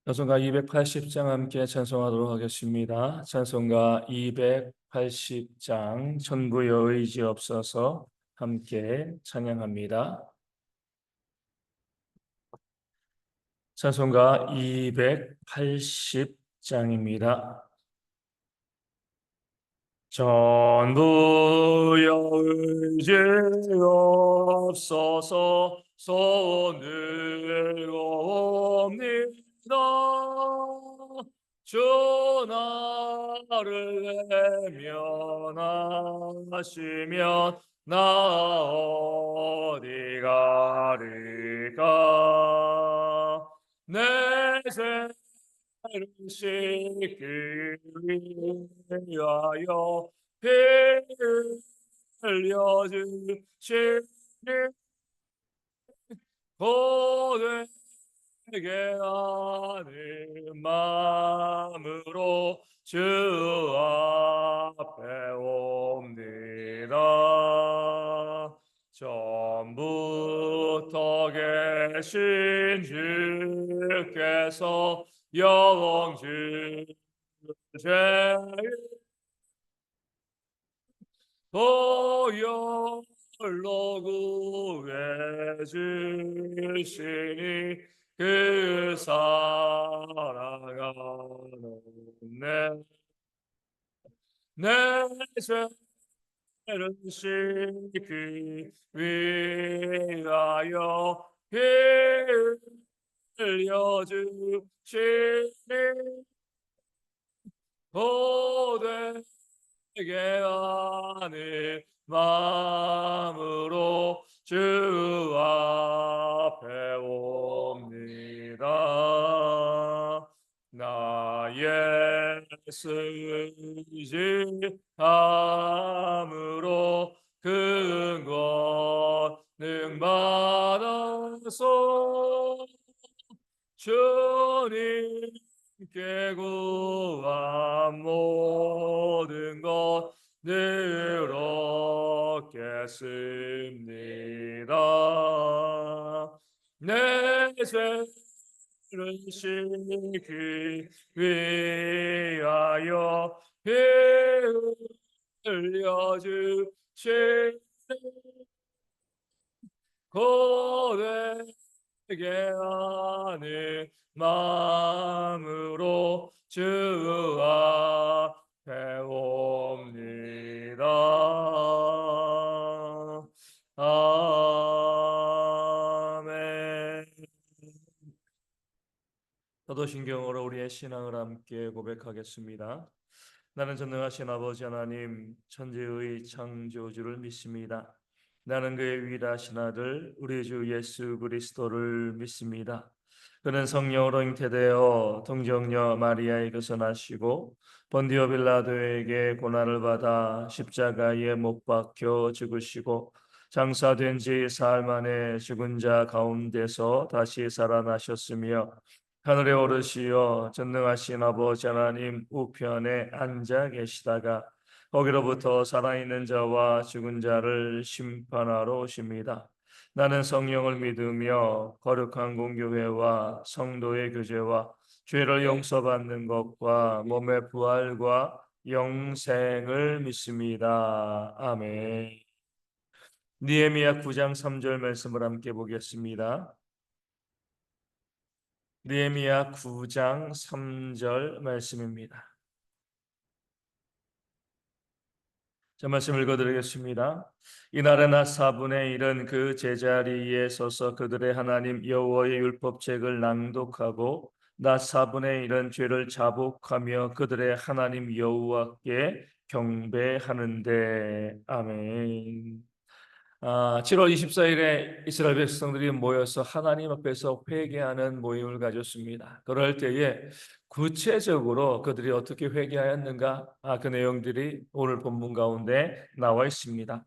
찬송가 280장 함께 찬송하도록 하겠습니다. 찬송가 280장 천부의 의지 없어서 함께 찬양합니다. 찬송가 280장입니다. 전부의 의지 없어서 손을 옵니다. 주 나를 외면하시면 나 어디 가리까. 내 죄를 씻기 위하여 피 흘려주시니 고되게 하는 마음으로 주 앞에 옵니다. 처음부터 계신 주께서 영원 주제에 보혈로 구해주시니 그 사랑하는 내 죄를 씻기 위하여 피 흘려주시니 고되게 하는 마음으로 주 앞에 옵니다. 나의 의지함으로 근권능 받아서 주님께 구한 모든 것 늘 얻겠습니다. 내 죄를 씻기 위하여 피 흘려주시니 고되게 하는 마음으로 주 앞에 옵니다. 아멘. 사도신경으로 우리의 신앙을 함께 고백하겠습니다. 나는 전능하신 아버지 하나님 천지의 창조주를 믿습니다. 나는 그의 위대하신 아들 우리 주 예수 그리스도를 믿습니다. 그는 성령으로 잉태되어 동정녀 마리아에게서 나시고 본디오 빌라도에게 고난을 받아 십자가에 못 박혀 죽으시고 장사된 지 사흘 만에 죽은 자 가운데서 다시 살아나셨으며 하늘에 오르시어 전능하신 아버지 하나님 우편에 앉아 계시다가 거기로부터 살아있는 자와 죽은 자를 심판하러 오십니다. 나는 성령을 믿으며 거룩한 공교회와 성도의 교제와 죄를 용서받는 것과 몸의 부활과 영생을 믿습니다. 아멘. 느헤미야 9장 3절 말씀을 함께 보겠습니다. 느헤미야 9장 3절 말씀입니다. 저 말씀 읽어드리겠습니다. 이날의 낮 4분의 1은 그 제자리에 서서 그들의 하나님 여호와의 율법책을 낭독하고 낮 4분의 1은 죄를 자복하며 그들의 하나님 여호와께 경배하는데. 아멘. 7월 24일에 이스라엘 백성들이 모여서 하나님 앞에서 회개하는 모임을 가졌습니다. 그럴 때에 구체적으로 그들이 어떻게 회개하였는가? 그 내용들이 오늘 본문 가운데 나와 있습니다.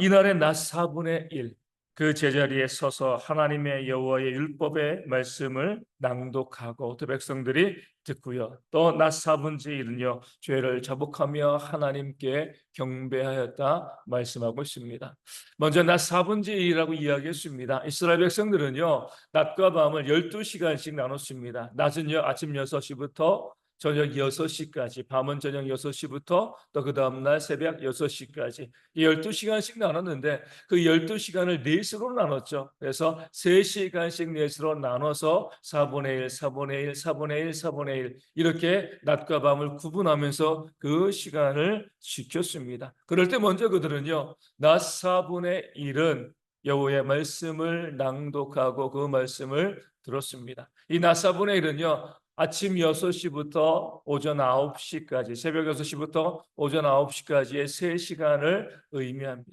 이날의 낮 4분의 1. 그 제자리에 서서 하나님의 여호와의 율법의 말씀을 낭독하고 또 백성들이 듣고요. 또 낮 4분의 1은요 죄를 자복하며 하나님께 경배하였다 말씀하고 있습니다. 먼저 낮 4분의 1이라고 이야기했습니다. 이스라엘 백성들은요 낮과 밤을 12시간씩 나눴습니다. 낮은요 아침 6시부터 저녁 6시까지, 밤은 저녁 6시부터 또 그 다음날 새벽 6시까지 이 12시간씩 나눴는데 그 12시간을 넷으로 나눴죠. 그래서 3시간씩 넷으로 나눠서 4분의 1, 4분의 1, 4분의 1, 4분의 1 이렇게 낮과 밤을 구분하면서 그 시간을 지켰습니다. 그럴 때 먼저 그들은요 낮 4분의 1은 여호와의 말씀을 낭독하고 그 말씀을 들었습니다. 이 낮 4분의 1은요 아침 6시부터 오전 9시까지, 새벽 6시부터 오전 9시까지의 3시간을 의미합니다.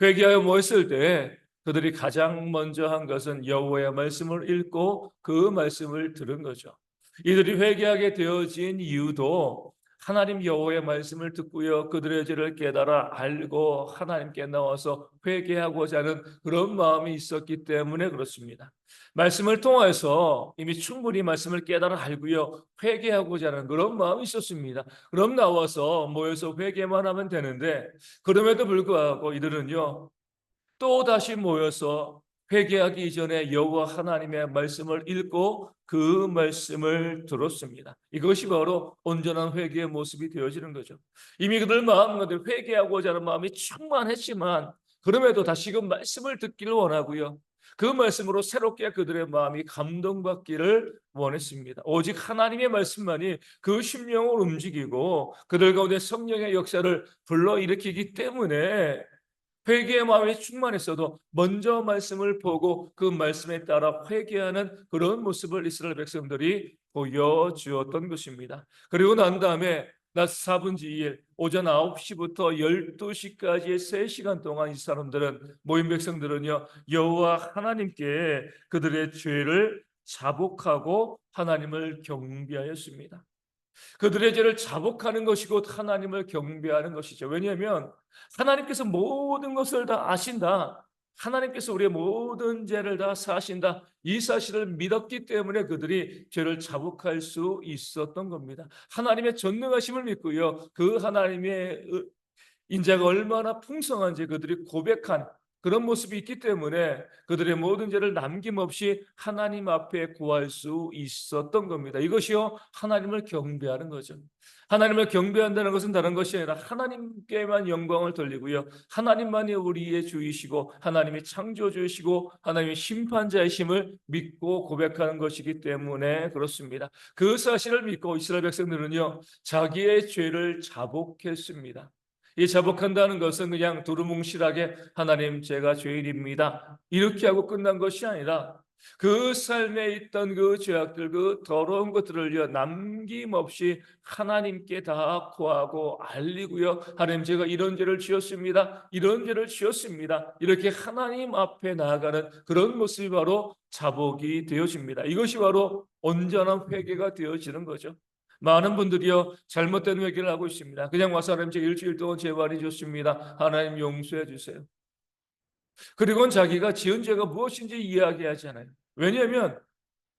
회개하여 모였을 때 그들이 가장 먼저 한 것은 여호와의 말씀을 읽고 그 말씀을 들은 거죠. 이들이 회개하게 되어진 이유도 하나님 여호와의 말씀을 듣고요 그들의 죄를 깨달아 알고 하나님께 나와서 회개하고자 하는 그런 마음이 있었기 때문에 그렇습니다. 말씀을 통해서 이미 충분히 말씀을 깨달아 알고요 회개하고자 하는 그런 마음이 있었습니다. 그럼 나와서 모여서 회개만 하면 되는데 그럼에도 불구하고 이들은요 또 다시 모여서 회개하기 이전에 여호와 하나님의 말씀을 읽고 그 말씀을 들었습니다. 이것이 바로 온전한 회개의 모습이 되어지는 거죠. 이미 그들 마음가운데 회개하고자 하는 마음이 충만했지만 그럼에도 다시금 말씀을 듣기를 원하고요. 그 말씀으로 새롭게 그들의 마음이 감동받기를 원했습니다. 오직 하나님의 말씀만이 그 심령을 움직이고 그들 가운데 성령의 역사를 불러일으키기 때문에 회개의 마음이 충만했어도 먼저 말씀을 보고 그 말씀에 따라 회개하는 그런 모습을 이스라엘 백성들이 보여주었던 것입니다. 그리고 난 다음에 낮 4분의 1 오전 9시부터 12시까지의 3시간 동안 이 사람들은 모인 백성들은요 여호와 하나님께 그들의 죄를 자복하고 하나님을 경배하였습니다. 그들의 죄를 자복하는 것이 곧 하나님을 경배하는 것이죠. 왜냐하면 하나님께서 모든 것을 다 아신다. 하나님께서 우리의 모든 죄를 다 사하신다. 이 사실을 믿었기 때문에 그들이 죄를 자복할 수 있었던 겁니다. 하나님의 전능하심을 믿고요. 그 하나님의 인자가 얼마나 풍성한지 그들이 고백한 그런 모습이 있기 때문에 그들의 모든 죄를 남김없이 하나님 앞에 구할 수 있었던 겁니다. 이것이요 하나님을 경배하는 거죠. 하나님을 경배한다는 것은 다른 것이 아니라 하나님께만 영광을 돌리고요 하나님만이 우리의 주이시고 하나님이 창조주이시고 하나님의 심판자이심을 믿고 고백하는 것이기 때문에 그렇습니다. 그 사실을 믿고 이스라엘 백성들은요 자기의 죄를 자복했습니다. 이 자복한다는 것은 그냥 두루뭉실하게 하나님 제가 죄인입니다 이렇게 하고 끝난 것이 아니라 그 삶에 있던 그 죄악들 그 더러운 것들을 남김없이 하나님께 다 고하고 알리고요 하나님 제가 이런 죄를 지었습니다 이런 죄를 지었습니다 이렇게 하나님 앞에 나아가는 그런 모습이 바로 자복이 되어집니다. 이것이 바로 온전한 회개가 되어지는 거죠. 많은 분들이요 잘못된 회개를 하고 있습니다. 그냥 와서 하나님 제가 일주일 동안 죄 많이 졌습니다 하나님 용서해 주세요. 그리고는 자기가 지은 죄가 무엇인지 이야기하지 않아요. 왜냐하면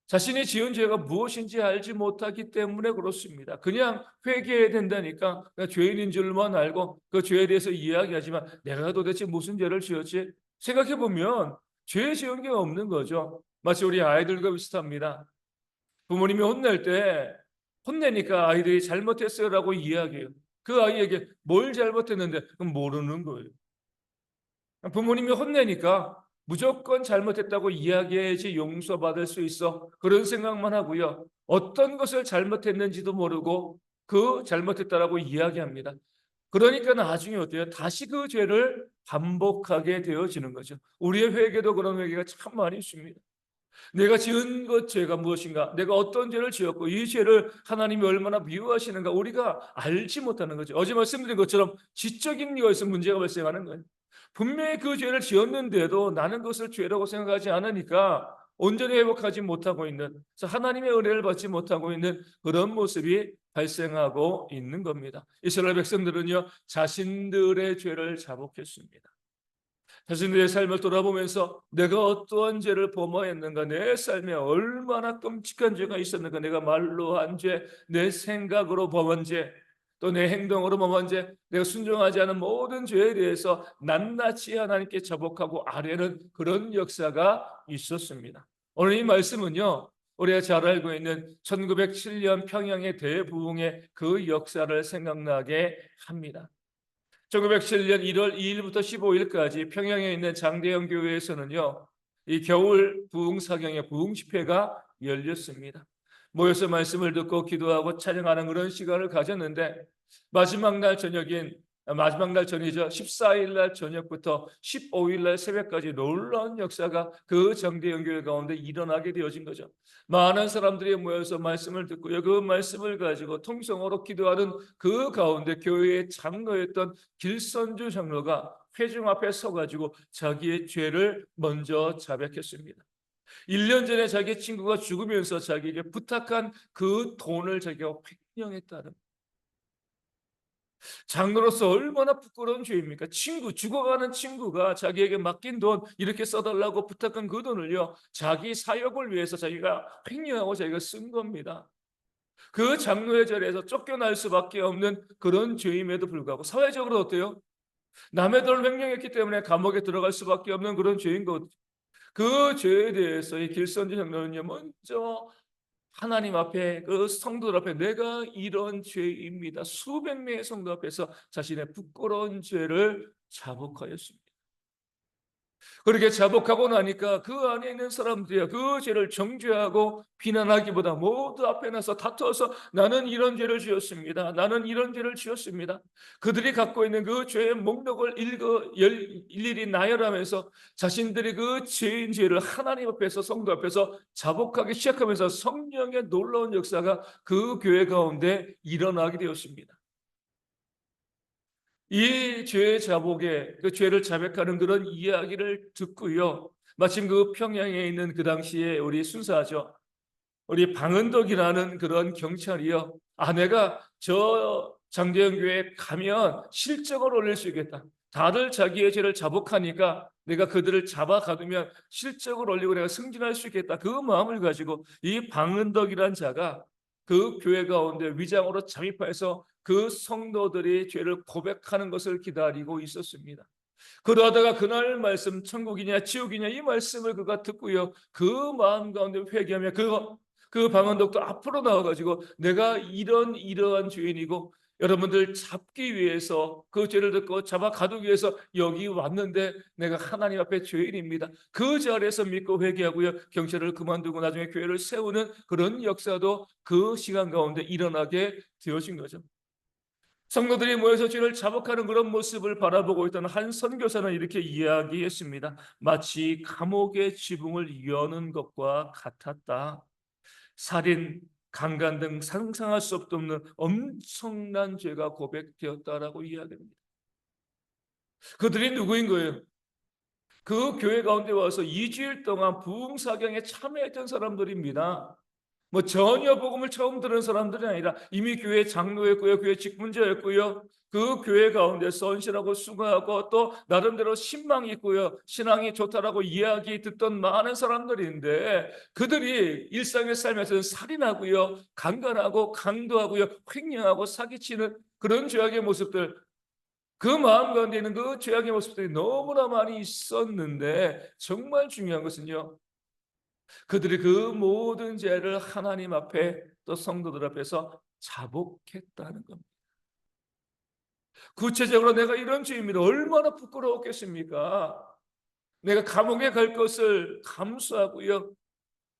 자신이 지은 죄가 무엇인지 알지 못하기 때문에 그렇습니다. 그냥 회개해야 된다니까 죄인인 줄만 알고 그 죄에 대해서 이야기하지만 내가 도대체 무슨 죄를 지었지? 생각해 보면 죄 지은 게 없는 거죠. 마치 우리 아이들과 비슷합니다. 부모님이 혼낼 때 혼내니까 아이들이 잘못했어요라고 이야기해요. 그 아이에게 뭘 잘못했는데 그럼 모르는 거예요. 부모님이 혼내니까 무조건 잘못했다고 이야기해야지 용서받을 수 있어. 그런 생각만 하고요. 어떤 것을 잘못했는지도 모르고 그 잘못했다라고 이야기합니다. 그러니까 나중에 어때요? 다시 그 죄를 반복하게 되어지는 거죠. 우리의 회개도 그런 회개가 참 많이 있습니다. 내가 지은 것 죄가 무엇인가? 내가 어떤 죄를 지었고 이 죄를 하나님이 얼마나 미워하시는가 우리가 알지 못하는 거죠. 어제 말씀드린 것처럼 지적인 것에서 문제가 발생하는 거예요. 분명히 그 죄를 지었는데도 나는 그것을 죄라고 생각하지 않으니까 온전히 회복하지 못하고 있는, 그래서 하나님의 은혜를 받지 못하고 있는 그런 모습이 발생하고 있는 겁니다. 이스라엘 백성들은요 자신들의 죄를 자복했습니다. 자신들의 삶을 돌아보면서 내가 어떠한 죄를 범하였는가, 내 삶에 얼마나 끔찍한 죄가 있었는가, 내가 말로 한 죄, 내 생각으로 범한 죄, 또 내 행동으로 범한 죄, 내가 순종하지 않은 모든 죄에 대해서 낱낱이 하나님께 자복하고 아뢰는 그런 역사가 있었습니다. 오늘 이 말씀은요, 우리가 잘 알고 있는 1907년 평양의 대부흥의 그 역사를 생각나게 합니다. 1907년 1월 2일부터 15일까지 평양에 있는 장대영 교회에서는요, 이 겨울 부흥 사경의 부흥 집회가 열렸습니다. 모여서 말씀을 듣고 기도하고 찬양하는 그런 시간을 가졌는데, 마지막 날 전이죠. 14일 날 저녁부터 15일 날 새벽까지 놀라운 역사가 그 장대영 교회 가운데 일어나게 되어진 거죠. 많은 사람들이 모여서 말씀을 듣고요, 그 말씀을 가지고 통성으로 기도하는 그 가운데 교회의 장로였던 길선주 장로가 회중 앞에 서가지고 자기의 죄를 먼저 자백했습니다. 1년 전에 자기 친구가 죽으면서 자기에게 부탁한 그 돈을 자기가 횡령했다는, 장로로서 얼마나 부끄러운 죄입니까? 죽어가는 친구가 자기에게 맡긴 돈 이렇게 써달라고 부탁한 그 돈을요, 자기 사역을 위해서 자기가 횡령하고 자기가 쓴 겁니다. 그 장로의 자리에서 쫓겨날 수밖에 없는 그런 죄임에도 불구하고 사회적으로 어때요? 남의 돈을 횡령했기 때문에 감옥에 들어갈 수밖에 없는 그런 죄인 것. 그 죄에 대해서 이 길선지 장로는요, 먼저 하나님 앞에, 그 성도들 앞에 내가 이런 죄입니다, 수백 명의 성도 앞에서 자신의 부끄러운 죄를 자복하였습니다. 그렇게 자복하고 나니까 그 안에 있는 사람들이 그 죄를 정죄하고 비난하기보다 모두 앞에 나서 다투어서 나는 이런 죄를 지었습니다, 나는 이런 죄를 지었습니다. 그들이 갖고 있는 그 죄의 목록을 일일이 나열하면서 자신들이 그 죄인 죄를 하나님 앞에서, 성도 앞에서 자복하기 시작하면서 성령의 놀라운 역사가 그 교회 가운데 일어나게 되었습니다. 이 죄의 자복에, 그 죄를 자백하는 그런 이야기를 듣고요, 마침 그 평양에 있는 그 당시에 우리 순사죠, 우리 방은덕이라는 그런 경찰이요, 내가 저 장대영 교회에 가면 실적을 올릴 수 있겠다, 다들 자기의 죄를 자복하니까 내가 그들을 잡아가두면 실적을 올리고 내가 승진할 수 있겠다, 그 마음을 가지고 이 방은덕이라는 자가 그 교회 가운데 위장으로 잠입해서 그 성도들이 죄를 고백하는 것을 기다리고 있었습니다. 그러다가 그날 말씀, 천국이냐 지옥이냐 이 말씀을 그가 듣고요, 그 마음 가운데 회개하며 그 방언독도 앞으로 나와가지고 내가 이러한 죄인이고 여러분들 잡기 위해서, 그 죄를 듣고 잡아 가두기 위해서 여기 왔는데 내가 하나님 앞에 죄인입니다, 그 자리에서 믿고 회개하고요, 경찰을 그만두고 나중에 교회를 세우는 그런 역사도 그 시간 가운데 일어나게 되어진 거죠. 성도들이 모여서 주를 자복하는 그런 모습을 바라보고 있던 한 선교사는 이렇게 이야기했습니다. 마치 감옥의 지붕을 여는 것과 같았다. 살인, 강간 등 상상할 수 없는 엄청난 죄가 고백되었다라고 이야기합니다. 그들이 누구인 거예요? 그 교회 가운데 와서 2주일 동안 부흥사경에 참여했던 사람들입니다. 전혀 복음을 처음 들은 사람들이 아니라 이미 교회 장로였고요, 교회 직분자였고요, 그 교회 가운데 선실하고 수고하고 또 나름대로 신망이 있고요, 신앙이 좋다라고 이야기 듣던 많은 사람들인데, 그들이 일상의 삶에서는 살인하고요, 강간하고 강도하고요, 횡령하고 사기치는 그런 죄악의 모습들, 그 마음 가운데 있는 그 죄악의 모습들이 너무나 많이 있었는데, 정말 중요한 것은요, 그들이 그 모든 죄를 하나님 앞에, 또 성도들 앞에서 자복했다는 겁니다. 구체적으로 내가 이런 죄입니다, 얼마나 부끄러웠겠습니까? 내가 감옥에 갈 것을 감수하고요,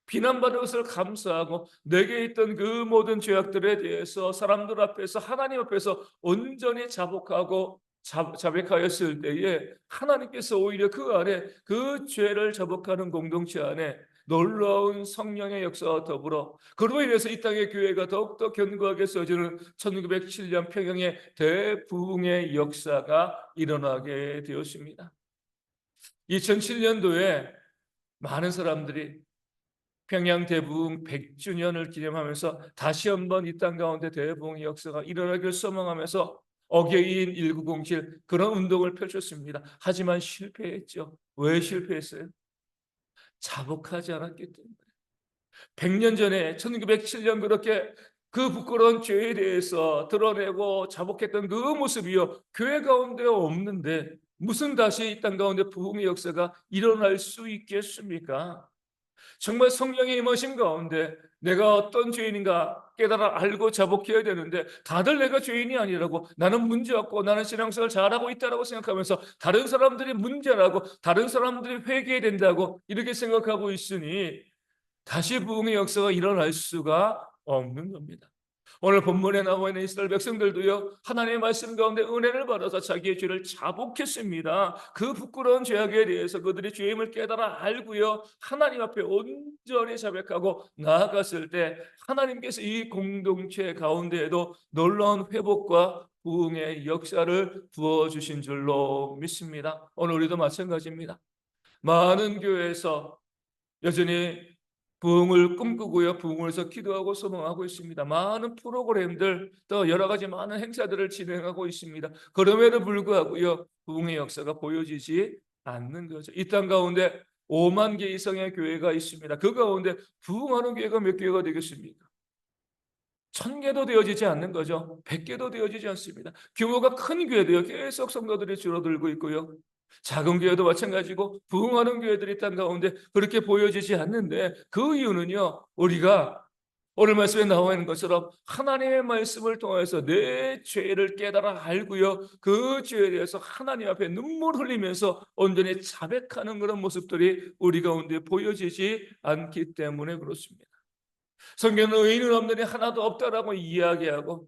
비난받을 것을 감수하고 내게 있던 그 모든 죄악들에 대해서 사람들 앞에서, 하나님 앞에서 온전히 자복하고 자백하였을 때에 하나님께서 오히려 그 안에, 그 죄를 자복하는 공동체 안에 놀라운 성령의 역사와 더불어 그로 인해서 이 땅의 교회가 더욱더 견고하게 서지는 1907년 평양의 대부흥의 역사가 일어나게 되었습니다. 2007년도에 많은 사람들이 평양 대부흥 100주년을 기념하면서 다시 한번 이 땅 가운데 대부흥의 역사가 일어나길 소망하면서 어게인 1907 그런 운동을 펼쳤습니다. 하지만 실패했죠. 왜 실패했어요? 자복하지 않았기 때문에. 100년 전에 1907년 그렇게 그 부끄러운 죄에 대해서 드러내고 자복했던 그 모습이요, 교회 가운데 없는데 무슨 다시 이 땅 가운데 부흥의 역사가 일어날 수 있겠습니까? 정말 성령의 임하심 가운데 내가 어떤 죄인인가 깨달아 알고 자복해야 되는데, 다들 내가 죄인이 아니라고, 나는 문제 없고 나는 신앙생활 잘하고 있다라고 생각하면서 다른 사람들이 문제라고, 다른 사람들이 회개해야 된다고 이렇게 생각하고 있으니 다시 부흥의 역사가 일어날 수가 없는 겁니다. 오늘 본문에 나와 있는 이스라엘 백성들도요, 하나님의 말씀 가운데 은혜를 받아서 자기의 죄를 자복했습니다. 그 부끄러운 죄악에 대해서 그들이 죄임을 깨달아 알고요, 하나님 앞에 온전히 자백하고 나아갔을 때 하나님께서 이 공동체 가운데에도 놀라운 회복과 부흥의 역사를 부어주신 줄로 믿습니다. 오늘 우리도 마찬가지입니다. 많은 교회에서 여전히 부흥을 꿈꾸고요, 부흥을 위해서 기도하고 소망하고 있습니다. 많은 프로그램들, 또 여러 가지 많은 행사들을 진행하고 있습니다. 그럼에도 불구하고요, 부흥의 역사가 보여지지 않는 거죠. 이 땅 가운데 5만 개 이상의 교회가 있습니다. 그 가운데 부흥하는 교회가 몇 개가 되겠습니까? 1000개도 되어지지 않는 거죠. 100개도 되어지지 않습니다. 규모가 큰 교회도요, 계속 성도들이 줄어들고 있고요, 작은 교회도 마찬가지고 부흥하는 교회들이 땅 가운데 그렇게 보여지지 않는데, 그 이유는요, 우리가 오늘 말씀에 나와 있는 것처럼 하나님의 말씀을 통해서 내 죄를 깨달아 알고요, 그 죄에 대해서 하나님 앞에 눈물 흘리면서 온전히 자백하는 그런 모습들이 우리 가운데 보여지지 않기 때문에 그렇습니다. 성경은 의인은 없느니 하나도 없다라고 이야기하고,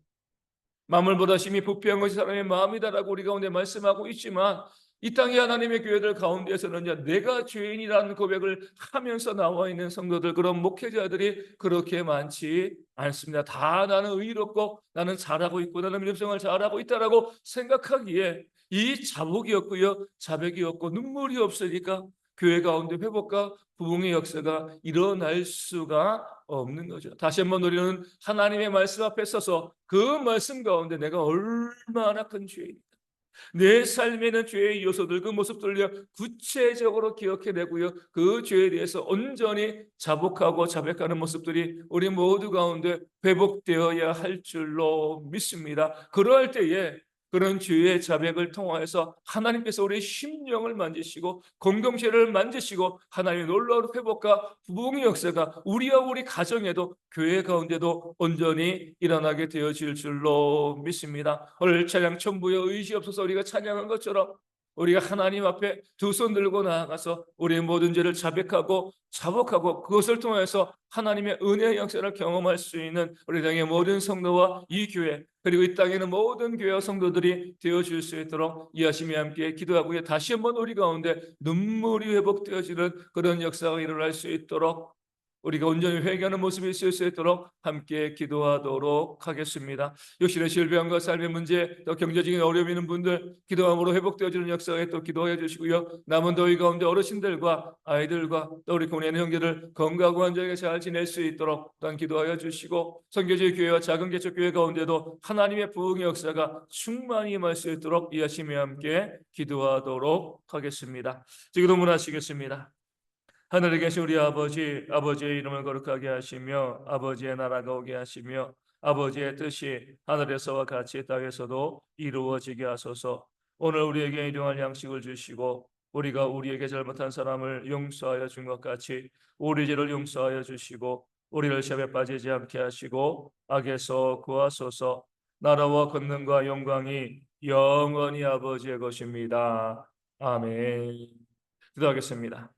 만물보다 심히 부패한 것이 사람의 마음이다라고 우리 가운데 말씀하고 있지만, 이 땅의 하나님의 교회들 가운데서는 내가 죄인이라는 고백을 하면서 나와 있는 성도들, 그런 목회자들이 그렇게 많지 않습니다. 다 나는 의롭고 나는 잘하고 있고 나는 믿음생활 잘하고 있다라고 생각하기에 이 자복이 없고요, 자백이 없고 눈물이 없으니까 교회 가운데 회복과 부흥의 역사가 일어날 수가 없는 거죠. 다시 한번 우리는 하나님의 말씀 앞에 서서 그 말씀 가운데 내가 얼마나 큰 죄인이다, 내 삶에는 죄의 요소들, 그 모습들을 구체적으로 기억해내고요, 그 죄에 대해서 온전히 자복하고 자백하는 모습들이 우리 모두 가운데 회복되어야 할 줄로 믿습니다. 그러할 때에 그런 죄의 자백을 통하여서 하나님께서 우리의 심령을 만지시고 공동체를 만지시고 하나님의 놀라운 회복과 부흥의 역사가 우리와 우리 가정에도 교회 가운데도 온전히 일어나게 되어질 줄로 믿습니다. 오늘 찬양 천부여 의지 없어서 우리가 찬양한 것처럼 우리가 하나님 앞에 두 손 들고 나아가서 우리의 모든 죄를 자백하고 자복하고 그것을 통해서 하나님의 은혜의 역사를 경험할 수 있는 우리 땅의 모든 성도와 이 교회, 그리고 이 땅에는 모든 교회와 성도들이 되어줄 수 있도록 이하심이 함께 기도하고요, 다시 한번 우리 가운데 눈물이 회복되어지는 그런 역사가 일어날 수 있도록 우리가 온전히 회개하는 모습이 있을 수 있도록 함께 기도하도록 하겠습니다. 육신의 질병과 삶의 문제, 또 경제적인 어려움이 있는 분들 기도함으로 회복되어지는 역사에 또 기도해 주시고요, 남은 더위 가운데 어르신들과 아이들과 또 우리 고뇌하는 형제들 건강하고 안전하게 잘 지낼 수 있도록 또한 기도하여 주시고, 선교지의 교회와 작은 개척 교회 가운데도 하나님의 부흥의 역사가 충만히 임할 수 있도록 이하심에 함께 기도하도록 하겠습니다. 지금도 문하시겠습니다. 하늘에 계신 우리 아버지, 아버지의 이름을 거룩하게 하시며 아버지의 나라가 오게 하시며 아버지의 뜻이 하늘에서와 같이 땅에서도 이루어지게 하소서. 오늘 우리에게 일용할 양식을 주시고 우리가 우리에게 잘못한 사람을 용서하여 준 것 같이 우리 죄를 용서하여 주시고 우리를 시험에 빠지지 않게 하시고 악에서 구하소서. 나라와 권능과 영광이 영원히 아버지의 것입니다. 아멘. 기도하겠습니다.